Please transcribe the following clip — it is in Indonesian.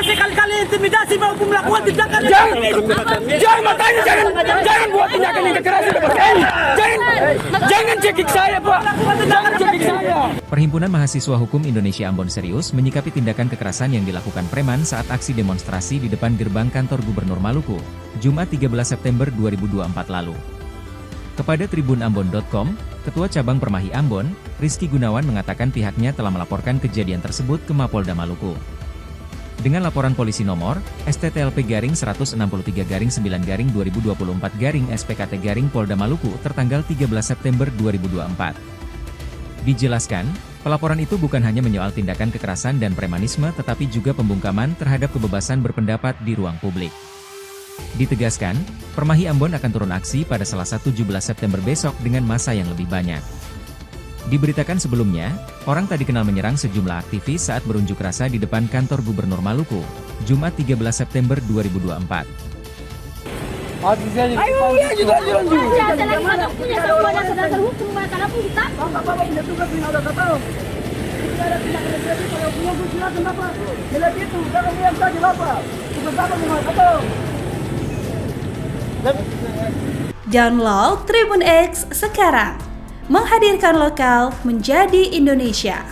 sekali-kali intimidasi maupun melakukan tindakan. Jangan makanya jangan buat tindakan yang kekerasan seperti ini. Jangan cekik saya, Pak. Jangan cekik saya. Perhimpunan Mahasiswa Hukum Indonesia Ambon serius menyikapi tindakan kekerasan yang dilakukan preman saat aksi demonstrasi di depan gerbang kantor Gubernur Maluku, Jumat 13 September 2024 lalu. Kepada tribunambon.com, Ketua Cabang Permahi Ambon, Rizky Gunawan mengatakan pihaknya telah melaporkan kejadian tersebut ke Mapolda Maluku. Dengan laporan polisi nomor STTLP-13-9-2024-SPKT- Polda Maluku tertanggal 13 September 2024. Dijelaskan, pelaporan itu bukan hanya menyoal tindakan kekerasan dan premanisme tetapi juga pembungkaman terhadap kebebasan berpendapat di ruang publik. Ditegaskan, Permahi Ambon akan turun aksi pada Selasa 17 September besok dengan massa yang lebih banyak. Diberitakan sebelumnya, orang tak dikenal menyerang sejumlah aktivis saat berunjuk rasa di depan kantor Gubernur Maluku, Jumat 13 September 2024. Ayo ya juga lanjut. Punya semuanya sudah terhukum, karena pun kita. Bapak punya tugas yang udah tahu. Tidak ada tindakan represif kalau punya gue silakan Bapak. Jelas itu, jangan diam saja Bapak. Tugas Bapak memang tahu. Download Tribun X sekarang, menghadirkan lokal menjadi Indonesia.